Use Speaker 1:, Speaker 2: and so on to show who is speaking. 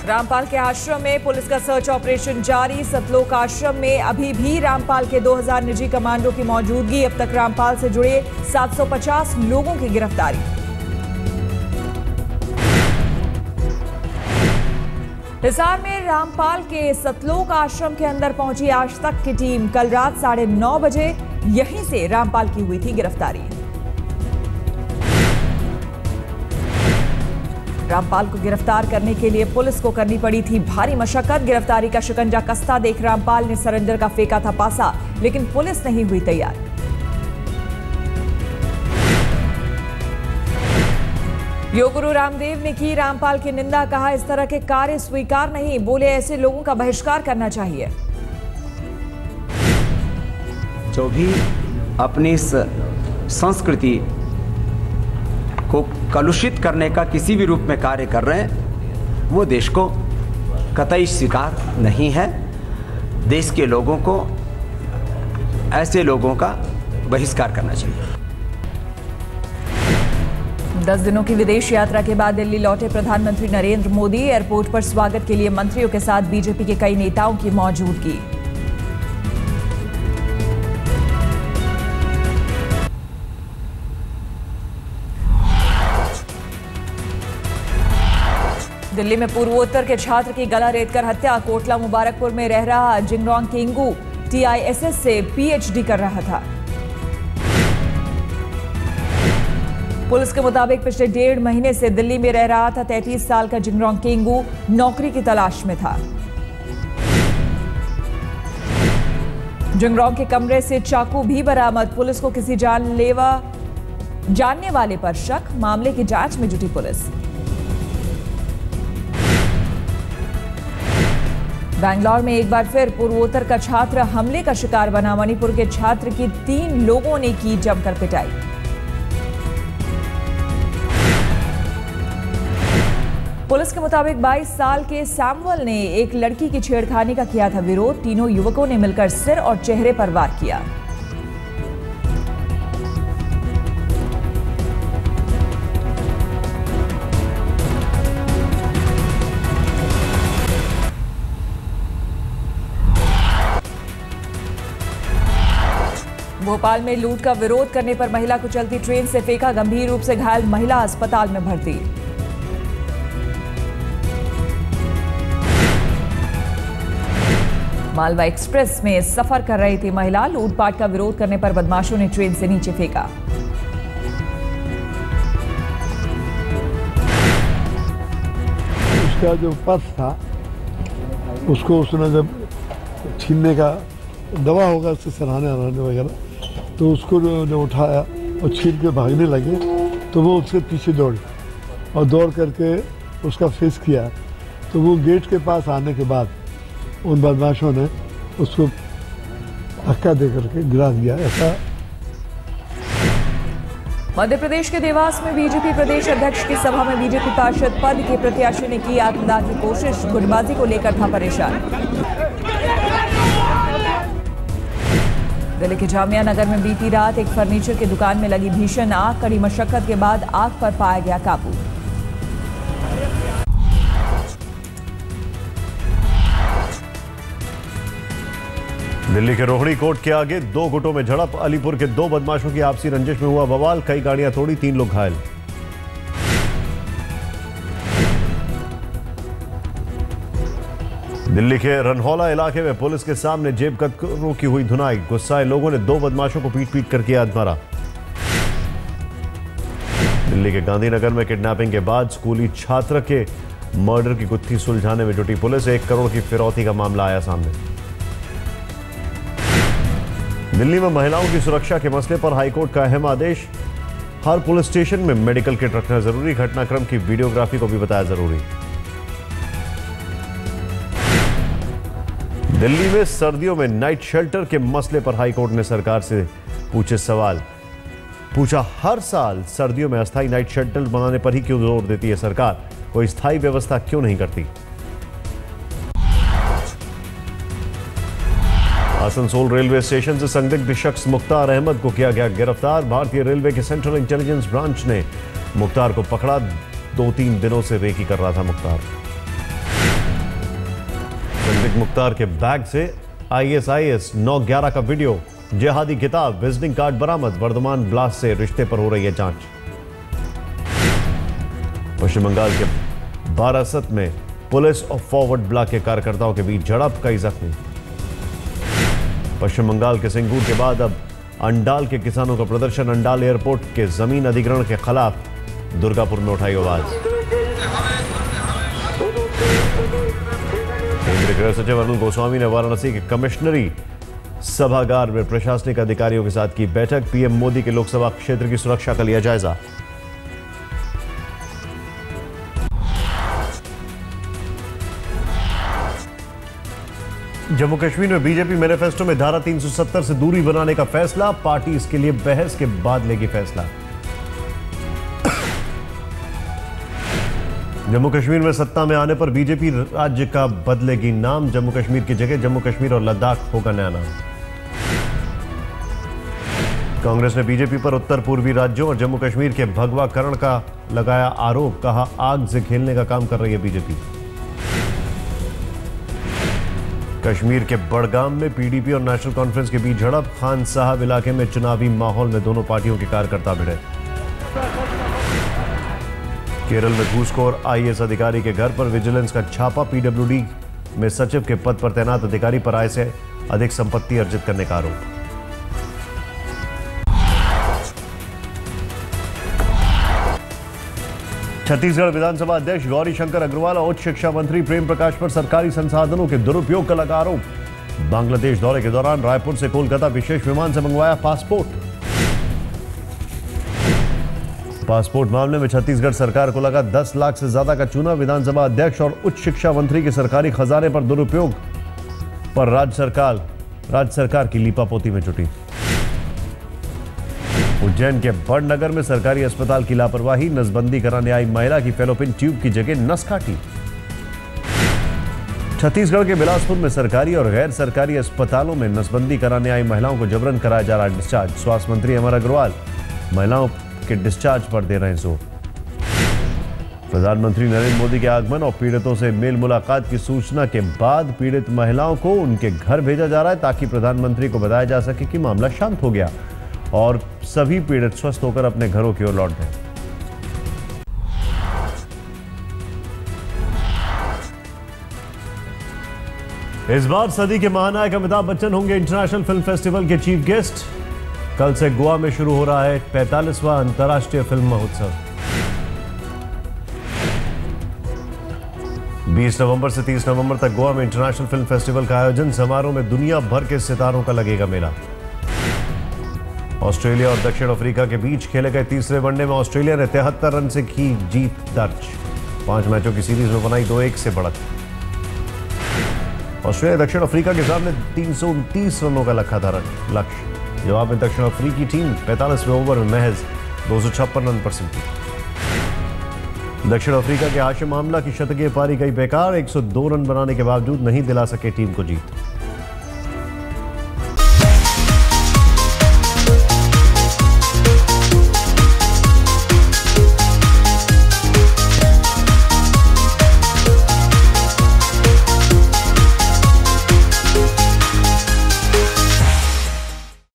Speaker 1: रामपाल के आश्रम में पुलिस का सर्च ऑपरेशन जारी। सतलोक आश्रम में अभी भी रामपाल के 2000 निजी कमांडो की मौजूदगी। अब तक रामपाल से जुड़े 750 लोगों की गिरफ्तारी। हिसार में रामपाल के सतलोक आश्रम के अंदर पहुंची आज तक की टीम। कल रात 9:30 बजे यहीं से रामपाल की हुई थी गिरफ्तारी। रामपाल को गिरफ्तार करने के लिए पुलिस को करनी पड़ी थी भारी मशक्कत। गिरफ्तारी का शिकंजा कसता देख रामपाल ने सरेंडर का फेंका था पासा, लेकिन पुलिस नहीं हुई तैयार। योग गुरु रामदेव ने की रामपाल की निंदा। कहा, इस तरह के कार्य स्वीकार नहीं। बोले, ऐसे लोगों का बहिष्कार करना चाहिए।
Speaker 2: जो भी अपनी संस्कृति को कलुषित करने का किसी भी रूप में कार्य कर रहे हैं, वो देश को कतई स्वीकार नहीं है। देश के लोगों को ऐसे लोगों का बहिष्कार करना चाहिए।
Speaker 1: 10 दिनों की विदेश यात्रा के बाद दिल्ली लौटे प्रधानमंत्री नरेंद्र मोदी। एयरपोर्ट पर स्वागत के लिए मंत्रियों के साथ बीजेपी के कई नेताओं की मौजूदगी। दिल्ली में पूर्वोत्तर के छात्र की गला रेतकर हत्या। कोटला मुबारकपुर में रह रहा जिंगरोंग केंगू TISS से PhD कर रहा था। पुलिस के मुताबिक पिछले 1.5 महीने से दिल्ली में रह रहा था 33 साल का जिंगरोंग केंगू नौकरी की तलाश में था। जिंगरोंग के कमरे से चाकू भी बरामद। पुलिस को किसी जानने वाले पर शक। मामले की जांच में जुटी पुलिस। बैंगलोर में एक बार फिर पूर्वोत्तर का छात्र हमले का शिकार बना। मणिपुर के छात्र की 3 लोगों ने की जमकर पिटाई। पुलिस के मुताबिक 22 साल के सैमुअल ने एक लड़की की छेड़खानी का किया था विरोध। तीनों युवकों ने मिलकर सिर और चेहरे पर वार किया। भोपाल में लूट का विरोध करने पर महिला को चलती ट्रेन से फेंका। गंभीर रूप से घायल महिला अस्पताल में भर्ती। मालवा एक्सप्रेस में सफर कर रही थी महिला। लूटपाट का विरोध करने पर बदमाशों ने ट्रेन से नीचे फेंका।
Speaker 3: उसका जो पर्स था उसको उसने जब छीनने का दवा होगा उससे सराहने वगैरह, तो उसको जो उठाया और छीन के भागने लगे तो वो उसके पीछे दौड़ी और दौड़ करके उसका फेस किया। तो वो गेट के पास आने के बाद उन बदमाशों ने उसको धक्का दे करके गिरा दिया। ऐसा
Speaker 1: मध्य प्रदेश के देवास में बीजेपी प्रदेश अध्यक्ष की सभा में बीजेपी पार्षद पद के प्रत्याशी ने की आत्मदाह की कोशिश। गुटबाजी को लेकर था परेशान। दिल्ली के जामिया नगर में बीती रात एक फर्नीचर की दुकान में लगी भीषण आग। कड़ी मशक्कत के बाद आग पर पाया गया काबू।
Speaker 4: दिल्ली के रोहिणी कोर्ट के आगे 2 गुटों में झड़प। अलीपुर के 2 बदमाशों की आपसी रंजिश में हुआ बवाल। कई गाड़ियां तोड़ी, 3 लोग घायल। दिल्ली के रनहौला इलाके में पुलिस के सामने जेब कतरों की हुई धुनाई। गुस्साए लोगों ने 2 बदमाशों को पीट कर किया अधमरा। दिल्ली के गांधीनगर में किडनैपिंग के बाद स्कूली छात्र के मर्डर की गुत्थी सुलझाने में जुटी पुलिस। 1 करोड़ की फिरौती का मामला आया सामने। दिल्ली में महिलाओं की सुरक्षा के मसले पर हाईकोर्ट का अहम आदेश। हर पुलिस स्टेशन में मेडिकल किट रखना जरूरी। घटनाक्रम की वीडियोग्राफी को भी बताया जरूरी। दिल्ली में सर्दियों में नाइट शेल्टर के मसले पर हाईकोर्ट ने सरकार से पूछे सवाल। पूछा, हर साल सर्दियों में अस्थायी नाइट शेल्टर बनाने पर ही क्यों जोर देती है सरकार? कोई स्थायी व्यवस्था क्यों नहीं करती? आसनसोल रेलवे स्टेशन से संदिग्ध शख्स मुख्तार अहमद को किया गया गिरफ्तार। भारतीय रेलवे के सेंट्रल इंटेलिजेंस ब्रांच ने मुख्तार को पकड़ा। 2-3 दिनों से रेकी कर रहा था मुख्तार। सिद्दीक मुख्तार के बैग से ISIS 9/11 का वीडियो, जिहादी किताब, विजिटिंग कार्ड बरामद। वर्धमान ब्लास्ट से रिश्ते पर हो रही है जांच। पश्चिम बंगाल के बारासत में पुलिस और फॉरवर्ड ब्लॉक के कार्यकर्ताओं के बीच झड़प, कई जख्मी। पश्चिम बंगाल के सिंगूर के बाद अब अंडाल के किसानों का प्रदर्शन। अंडाल एयरपोर्ट के जमीन अधिग्रहण के खिलाफ दुर्गापुर में उठाई आवाज। केंद्रीय गृह सचिव अरुण गोस्वामी ने वाराणसी के कमिश्नरी सभागार में प्रशासनिक अधिकारियों के साथ की बैठक। पीएम मोदी के लोकसभा क्षेत्र की सुरक्षा का लिया जायजा। जम्मू कश्मीर में बीजेपी मैनिफेस्टो में धारा 370 से दूरी बनाने का फैसला। पार्टी इसके लिए बहस के बाद लेगी फैसला। जम्मू कश्मीर में सत्ता में आने पर बीजेपी राज्य का बदलेगी नाम। जम्मू कश्मीर की जगह जम्मू कश्मीर और लद्दाख होगा नया नाम। कांग्रेस ने बीजेपी पर उत्तर पूर्वी राज्यों और जम्मू कश्मीर के भगवाकरण का लगाया आरोप। कहा, आग से खेलने का काम कर रही है बीजेपी। कश्मीर के बड़गाम में पीडीपी और नेशनल कॉन्फ्रेंस के बीच झड़प। खान साहब इलाके में चुनावी माहौल में दोनों पार्टियों के कार्यकर्ता भिड़े। केरल में घूसखोर IAS अधिकारी के घर पर विजिलेंस का छापा। PWD में सचिव के पद पर तैनात अधिकारी पर आय से अधिक संपत्ति अर्जित करने का आरोप। छत्तीसगढ़ विधानसभा अध्यक्ष गौरी शंकर अग्रवाल और उच्च शिक्षा मंत्री प्रेम प्रकाश पर सरकारी संसाधनों के दुरुपयोग का लगा आरोप। बांग्लादेश दौरे के दौरान रायपुर से कोलकाता विशेष विमान से मंगवाया पासपोर्ट मामले में छत्तीसगढ़ सरकार को लगा 10 लाख से ज्यादा का चूना। विधानसभा अध्यक्ष और उच्च शिक्षा मंत्री के सरकारी खजाने पर दुरुपयोग पर राज्य सरकार की लीपापोती में जुटी। उज्जैन के बड़नगर में सरकारी अस्पताल की लापरवाही। नसबंदी कराने आई महिला की फेलोपिन ट्यूब की जगह नस काटी। छत्तीसगढ़ के बिलासपुर में सरकारी और गैर सरकारी अस्पतालों में नसबंदी कराने आई महिलाओं को जबरन कराया जा रहा डिस्चार्ज। स्वास्थ्य मंत्री अमर अग्रवाल महिलाओं के डिस्चार्ज पर दे रहे जोर। प्रधानमंत्री नरेंद्र मोदी के आगमन और पीड़ितों से मेल मुलाकात की सूचना के बाद पीड़ित महिलाओं को उनके घर भेजा जा रहा है ताकि प्रधानमंत्री को बताया जा सके कि मामला शांत हो गया और सभी पीड़ित स्वस्थ होकर अपने घरों की ओर लौट गए। इस बार सदी के महानायक अमिताभ बच्चन होंगे इंटरनेशनल फिल्म फेस्टिवल के चीफ गेस्ट। कल से गोवा में शुरू हो रहा है 45वां अंतर्राष्ट्रीय फिल्म महोत्सव। 20 नवंबर से 30 नवंबर तक गोवा में इंटरनेशनल फिल्म फेस्टिवल का आयोजन। समारोह में दुनिया भर के सितारों का लगेगा मेला। ऑस्ट्रेलिया और दक्षिण अफ्रीका के बीच खेले गए तीसरे वनडे में ऑस्ट्रेलिया ने 73 रन से की जीत दर्ज। 5 मैचों की सीरीज में बनाई 2-1 से बढ़त। ऑस्ट्रेलिया दक्षिण अफ्रीका के सामने 329 रनों का लक्ष्य। जवाब में दक्षिण अफ्रीकी टीम 45वें ओवर में महज 256 रन पर सिमटी। दक्षिण अफ्रीका के हाशिम आमला की शतकीय पारी गई बेकार। 102 रन बनाने के बावजूद नहीं दिला सके टीम को जीत।